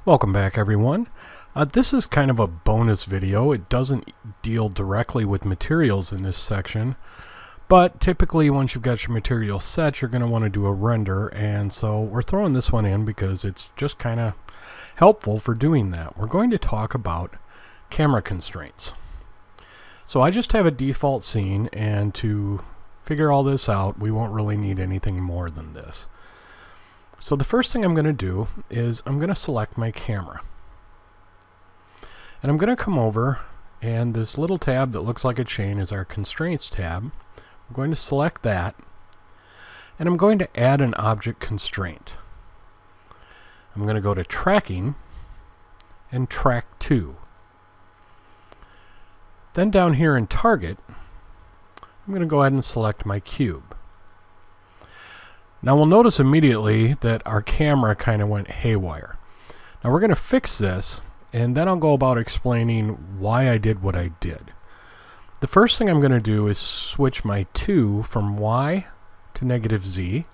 Welcome back, everyone. This is kind of a bonus video. It doesn't deal directly with materials in this section, but typically once you've got your material set, you're going to want to do a render, and so we're throwing this one in because it's just kind of helpful for doing that. We're going to talk about camera constraints. So I just have a default scene, and to figure all this out, we won't really need anything more than this. So the first thing I'm going to do is I'm going to select my camera. And I'm going to come over, and this little tab that looks like a chain is our Constraints tab. I'm going to select that, and I'm going to add an object constraint. I'm going to go to Tracking and Track To. Then down here in Target, I'm going to go ahead and select my cube. Now we'll notice immediately that our camera kind of went haywire. Now we're going to fix this, and then I'll go about explaining why I did what I did. The first thing I'm going to do is switch my 2 from Y to -Z,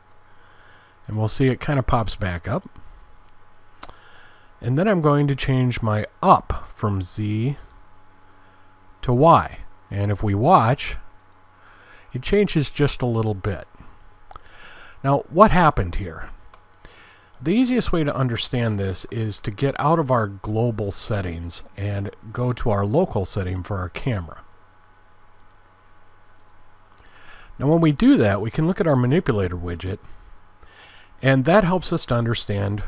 and we'll see it kind of pops back up. And then I'm going to change my up from Z to Y, and if we watch, it changes just a little bit. Now, what happened here? The easiest way to understand this is to get out of our global settings and go to our local setting for our camera. Now, when we do that, we can look at our manipulator widget, and that helps us to understand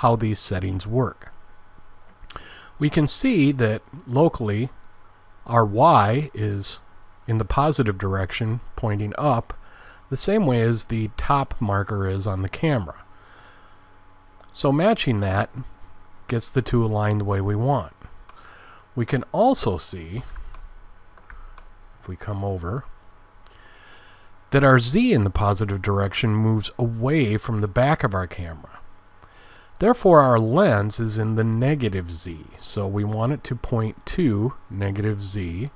how these settings work. We can see that locally, our Y is in the positive direction, pointing up, the same way as the top marker is on the camera. So matching that gets the two aligned the way we want. We can also see, if we come over, that our Z in the positive direction moves away from the back of our camera. Therefore, our lens is in the -Z. So we want it to point to -Z,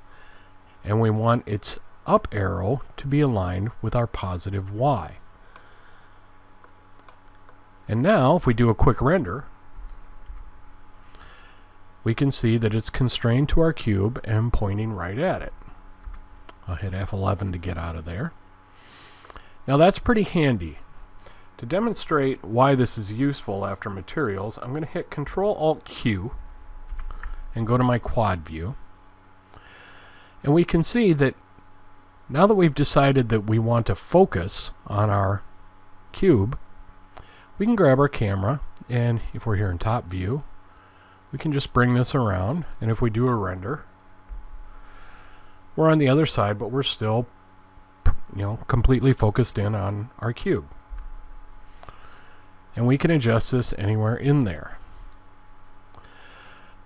and we want its up arrow to be aligned with our positive Y. And now, if we do a quick render, we can see that it's constrained to our cube and pointing right at it. I'll hit F11 to get out of there. Now that's pretty handy. To demonstrate why this is useful after materials, I'm going to hit Control-Alt-Q and go to my quad view. And we can see that now that we've decided that we want to focus on our cube, we can grab our camera, and if we're here in top view, we can just bring this around, and if we do a render, we're on the other side, but we're still, completely focused in on our cube. And we can adjust this anywhere in there.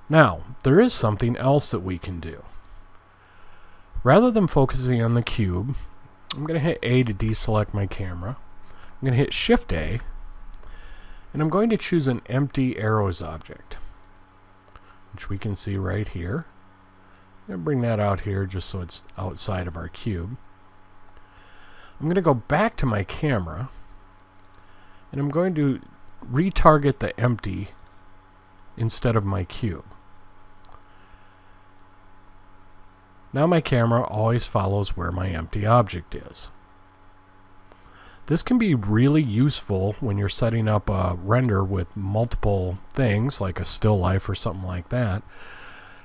Now, there is something else that we can do. Rather than focusing on the cube, I'm going to hit A to deselect my camera. I'm going to hit Shift A, and I'm going to choose an empty arrows object, which we can see right here. I'm going to bring that out here just so it's outside of our cube. I'm going to go back to my camera, and I'm going to retarget the empty instead of my cube. Now my camera always follows where my empty object is. This can be really useful when you're setting up a render with multiple things, like a still life or something like that,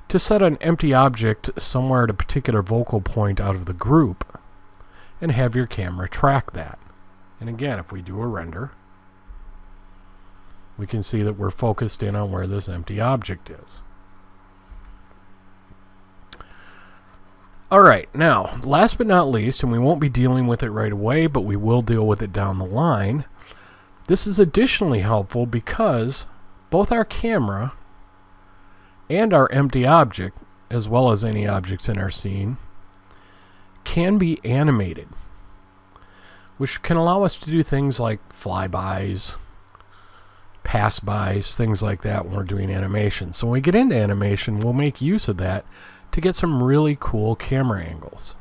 to set an empty object somewhere at a particular focal point out of the group and have your camera track that. And again, if we do a render, we can see that we're focused in on where this empty object is. Alright, now, last but not least, and we won't be dealing with it right away, but we will deal with it down the line, this is additionally helpful because both our camera and our empty object, as well as any objects in our scene, can be animated, which can allow us to do things like flybys, pass-bys, things like that when we're doing animation. So when we get into animation, we'll make use of that to get some really cool camera angles.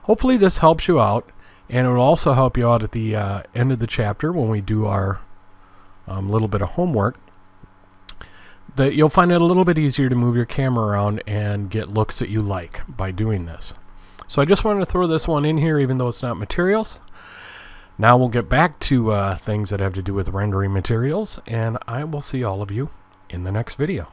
Hopefully this helps you out, and it will also help you out at the end of the chapter when we do our little bit of homework. that you'll find it a little bit easier to move your camera around and get looks that you like by doing this. So I just wanted to throw this one in here even though it's not materials. Now we'll get back to things that have to do with rendering materials, and I will see all of you in the next video.